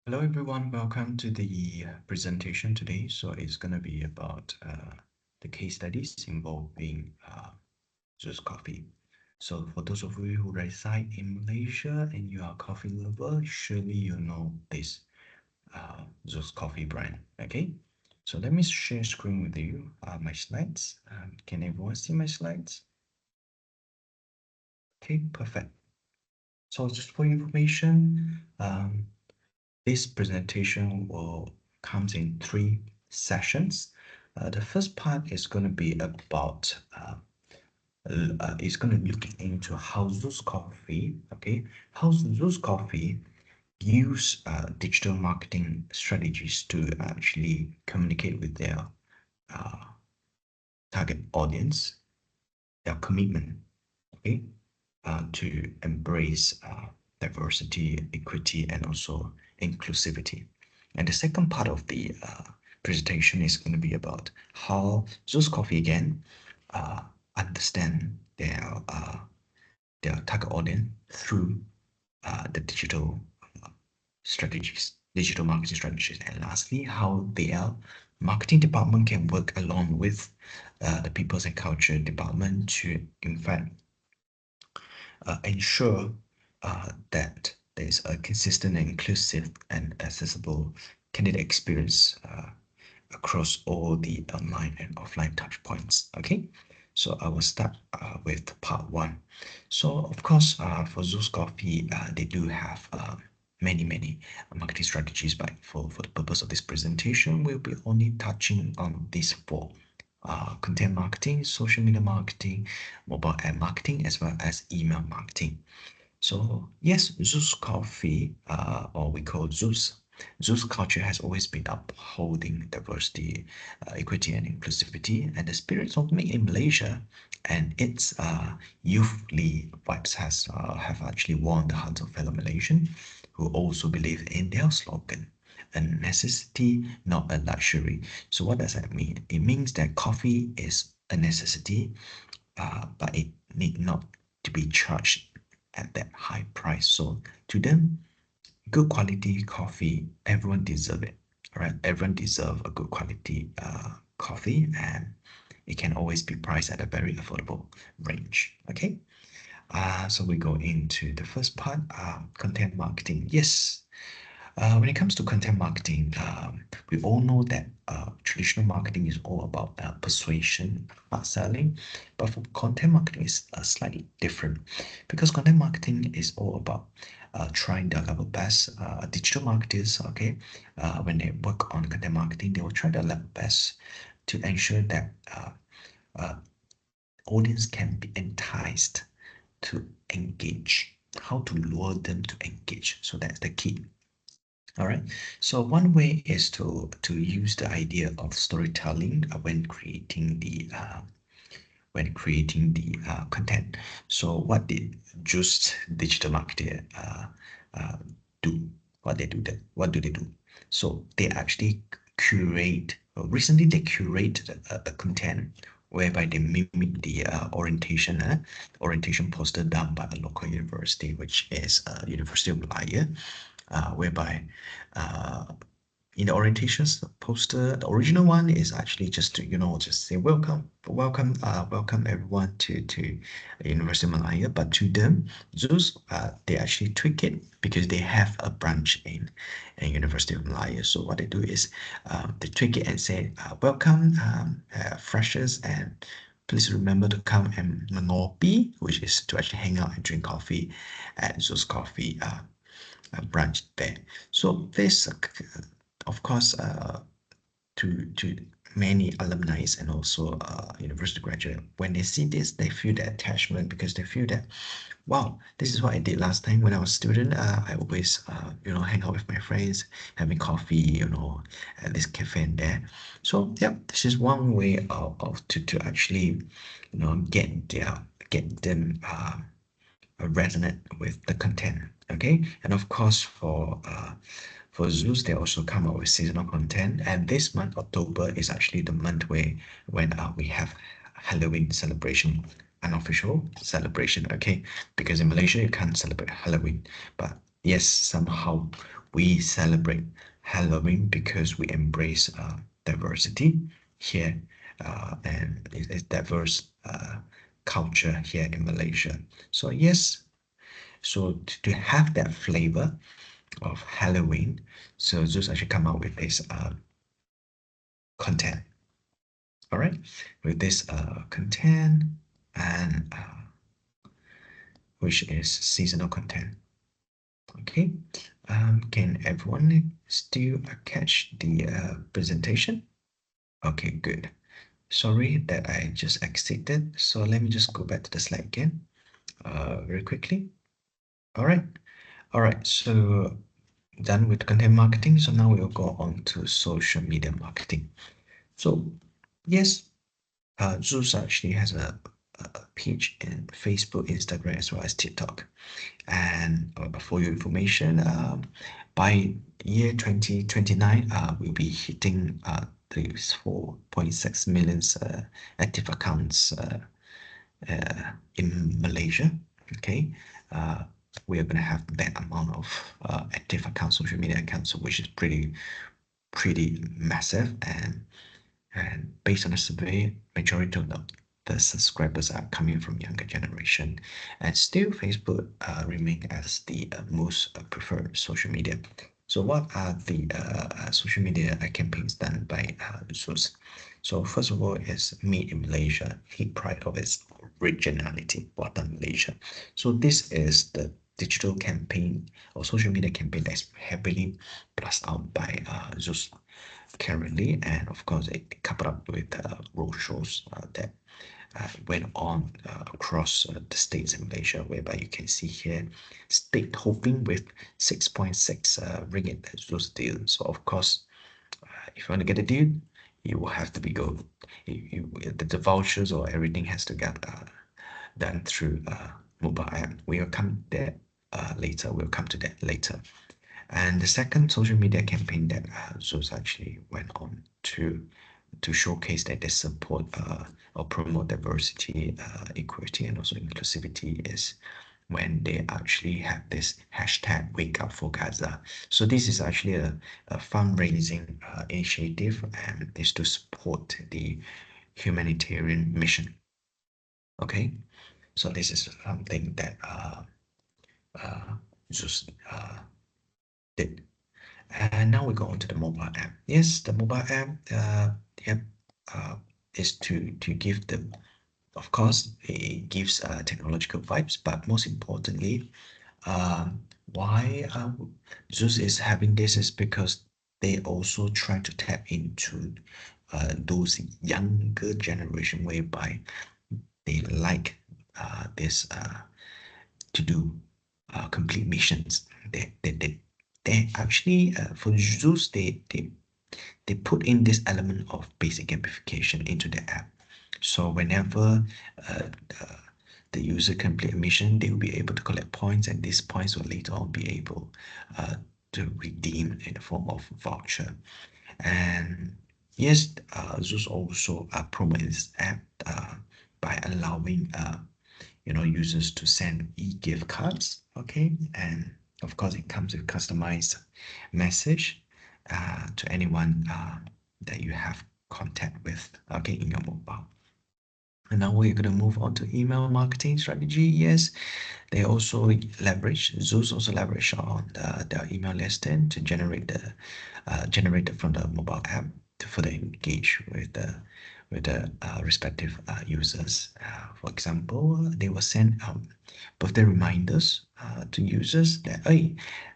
Hello everyone, welcome to the presentation today. So it's going to be about the case studies involving Zeus Coffee. So for those of you who reside in Malaysia and you are a coffee lover, surely you know this Zeus Coffee brand. Okay, so let me share screen with you my slides. Can everyone see my slides? Okay, perfect. So just for information, this presentation will comes in three sessions. The first part is going to be about it's going to look into how Zeus Coffee, okay, how Zeus Coffee use digital marketing strategies to actually communicate with their uh, target audience, their commitment, okay, to embrace diversity, equity, and also inclusivity. And the second part of the presentation is going to be about how Zeus Coffee again understand their target audience through the digital marketing strategies, and lastly, how their marketing department can work along with the people's and culture department to, in fact, ensure that there is a consistent, inclusive, and accessible candidate experience across all the online and offline touch points. Okay, so I will start with part one. So of course, for Zeus Coffee, they do have many marketing strategies, but for the purpose of this presentation, we'll be only touching on these four: content marketing, social media marketing, mobile ad marketing, as well as email marketing. So yes, Zeus Coffee, or we call Zeus. Zeus culture has always been upholding diversity, equity, and inclusivity, and the spirits of Make in Malaysia and its youthly vibes has have actually won the hearts of fellow Malaysians who also believe in their slogan, a necessity, not a luxury. So what does that mean? It means that coffee is a necessity, but it need not to be charged at that high price. So to them, good quality coffee, everyone deserve it. All right, everyone deserve a good quality coffee, and it can always be priced at a very affordable range. Okay. So we go into the first part, content marketing. Yes, when it comes to content marketing, we all know that traditional marketing is all about persuasion, hard selling, but for content marketing is slightly different because content marketing is all about trying their level best. Digital marketers, okay, when they work on content marketing, they will try their level best to ensure that uh, audience can be enticed to engage. How to lure them to engage? So that's the key. All right. So one way is to use the idea of storytelling when creating the content. So what did just digital marketer uh, do? What do they do? So they actually curate. Recently, they curated a content whereby they mimic the orientation poster done by a local university, which is University of Malaya, whereby uh, in the orientations poster, the original one is actually just to, just say welcome everyone to University of Malaya. But to them, Zeus, they actually tweak it because they have a branch in University of Malaya. So what they do is they tweak it and say, welcome freshers, and please remember to come and mengopi, which is to actually hang out and drink coffee at Zeus Coffee branch there. So this, of course, to many alumni and also university graduate, when they see this, they feel the attachment because they feel that, wow, this is what I did last time when I was a student. I always, hang out with my friends, having coffee, at this cafe and there. So yeah, this is one way to actually, get them resonate with the content. Okay, and of course for Zeus, they also come up with seasonal content. And this month, October, is actually the month when we have Halloween celebration, unofficial celebration. Okay, because in Malaysia you can't celebrate Halloween, but yes, somehow we celebrate Halloween because we embrace diversity here, and it's diverse culture here in Malaysia. So yes, so to have that flavor of Halloween, so Zeus actually come out with this content. All right, with this content and which is seasonal content. Okay, can everyone still catch the presentation? Okay, good. Sorry that I just exited. So let me just go back to the slide again, very quickly. All right, all right. So done with content marketing. So now we'll go on to social media marketing. So yes, Zeus actually has a page in Facebook, Instagram, as well as TikTok. And for your information, by year 2029, we'll be hitting these 4.6 million active accounts in Malaysia. Okay, uh, we are going to have that amount of active accounts, social media accounts, which is pretty massive. And based on the survey, majority of the subscribers are coming from younger generation, and still Facebook remain as the most preferred social media. So what are the social media campaigns done by Zeus? So first of all is Made in Malaysia. Take pride of its originality. Buatan Malaysia. So this is the digital campaign or social media campaign that's heavily blast out by Zeus currently, and of course it coupled up with road shows that went on across the states in Malaysia, whereby you can see here state hoping with 6.6 ringgit as those deal. So of course, if you want to get a deal, you will have to be go. The vouchers or everything has to get done through mobile app. We'll come there later. We'll come to that later. And the second social media campaign that Zeus actually went on to showcase that they support or promote diversity, equity, and also inclusivity is when they actually have this hashtag Wake Up for Gaza. So this is actually a fundraising initiative, and is to support the humanitarian mission. Okay, so this is something that uh, Zeus did. And now we go on to the mobile app. Yes, the mobile app, yep, is to give them, of course, it gives technological vibes, but most importantly, why Zeus is having this is because they also try to tap into those younger generation whereby they like this to do complete missions. They actually for Zeus they put in this element of basic gamification into the app. So whenever uh, uh, the user complete a mission, they will be able to collect points, and these points will later on be able to redeem in the form of voucher. And yes, Zeus also promotes this app by allowing users to send e-gift cards. Okay, and of course it comes with customized message to anyone that you have contact with, okay, in your mobile. And now we're going to move on to email marketing strategy. Yes, they also leverage, Zeus also leverage on their email listing to generate from the mobile app to further engage with the respective users. For example, they will send birthday reminders to users that, hey,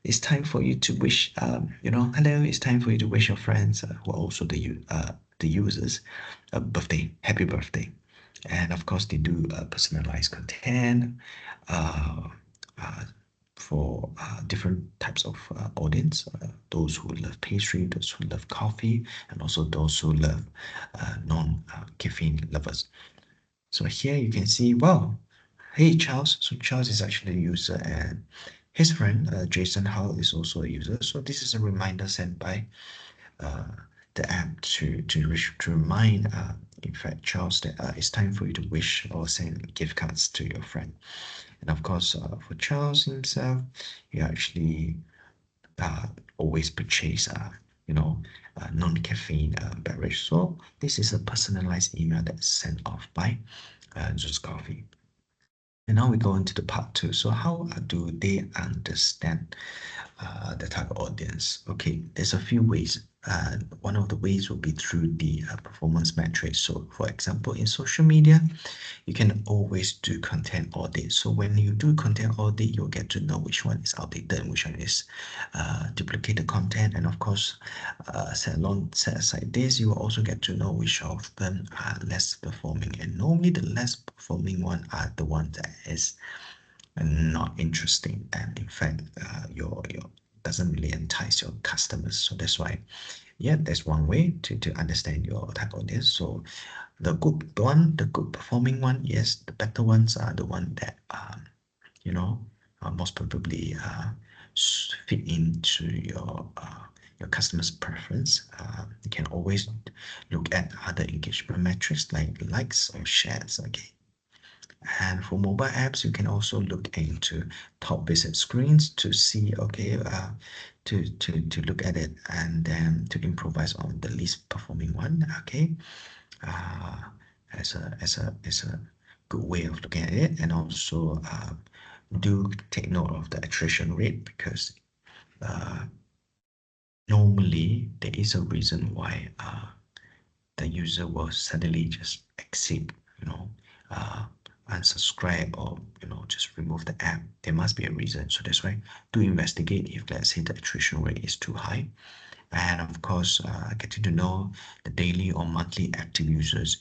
it's time for you to wish, hello, it's time for you to wish your friends who are also the users a birthday, happy birthday. And of course, they do personalized content uh, uh, for different types of audience, those who love pastry, those who love coffee, and also those who love non-caffeine lovers. So here you can see, wow, hey Charles. So Charles is actually a user, and his friend Jason Howell is also a user. So this is a reminder sent by uh, the app to remind in fact Charles that it's time for you to wish or send gift cards to your friend. And of course, for Charles himself, he actually uh, always purchase non-caffeine beverage. So this is a personalized email that's sent off by Zeus Coffee. And now we go into the part two. So how do they understand the target audience? Okay, there's a few ways. One of the ways will be through the performance metrics. So for example, in social media, you can always do content audit. So when you do content audit, you'll get to know which one is outdated and which one is duplicated content. And of course, set aside this, you will also get to know which of them are less performing. And normally the less performing one are the ones that is not interesting. And in fact, your doesn't really entice your customers. So that's why, yeah, that's one way to understand your target audience. So the good one, the good performing one, yes, the better ones are the one that you know most probably fit into your customer's preference. You can always look at other engagement metrics like likes or shares. Okay, and for mobile apps, you can also look into top visit screens to see, okay, to look at it and then to improvise on the least performing one. Okay, uh, as a good way of looking at it, and also do take note of the attrition rate because uh, normally there is a reason why the user will suddenly just exit, you know, uh, unsubscribe or just remove the app. There must be a reason. So that's why to investigate if let's say the attrition rate is too high. And of course, getting to know the daily or monthly active users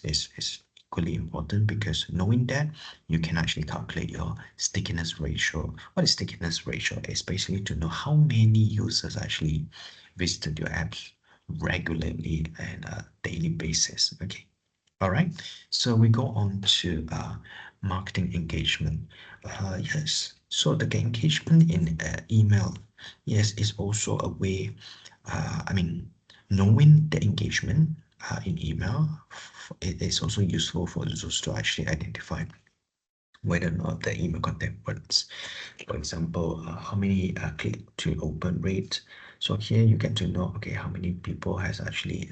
is equally important because knowing that you can actually calculate your stickiness ratio. What is stickiness ratio? It's basically to know how many users actually visited your apps regularly and a daily basis. Okay. All right. So we go on to marketing engagement. Yes. So the engagement in email, yes, is also a way. I mean, knowing the engagement in email, it is also useful for users to actually identify whether or not the email content works. For example, how many click to open rate. So here you get to know, okay, how many people has actually,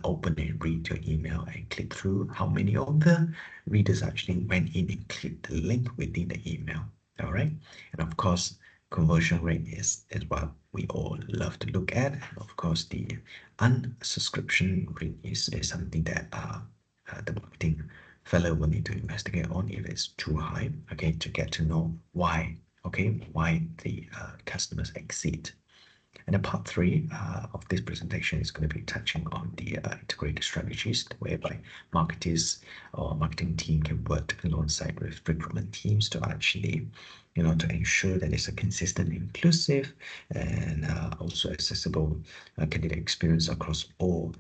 open and read your email and click through. How many of the readers actually went in and clicked the link within the email. All right. And of course, conversion rate is what we all love to look at. And of course, the unsubscription rate is something that the marketing fellow will need to investigate on if it's too high, okay, to get to know why, okay, why the customers exit. And then part three of this presentation is going to be touching on the integrated strategies whereby marketers or marketing team can work alongside with recruitment teams to actually, to ensure that it's a consistent, inclusive, and also accessible candidate experience across all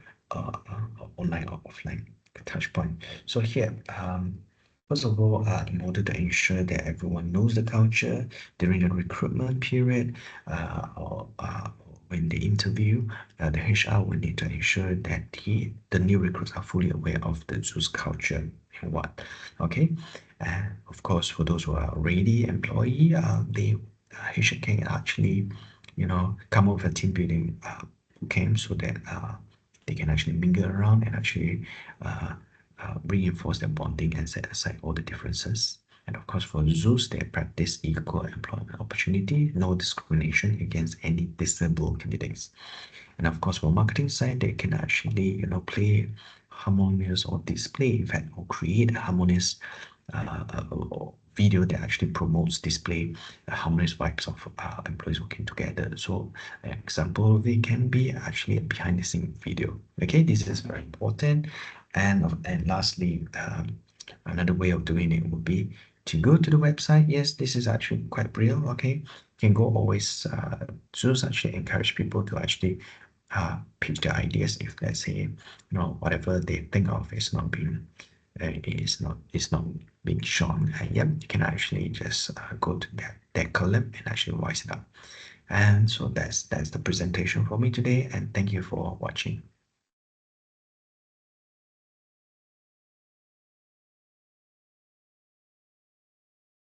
online or offline touch point. So here, first of all, in order to ensure that everyone knows the culture during the recruitment period, or when they interview, the HR will need to ensure that the new recruits are fully aware of the Zeus culture and what. Okay, and of course, for those who are already employee, they HR can actually, come up with a team building camp so that they can actually mingle around and actually uh, reinforce their bonding and set aside all the differences. And of course, for Zeus, they practice equal employment opportunity, no discrimination against any disabled candidates. And of course, for marketing side, they can actually, play harmonious or display, in fact, or create a harmonious video that actually promotes display harmonious vibes of employees working together. So an example of it can be actually a behind the scene video. Okay, this is very important. And lastly, another way of doing it would be to go to the website. Yes, this is actually quite real. Okay, you can go always just actually encourage people to actually pitch their ideas if let's say whatever they think of is not being it's not being shown. Yep, you can actually just go to that column and actually voice it up. And so that's the presentation for me today, and thank you for watching.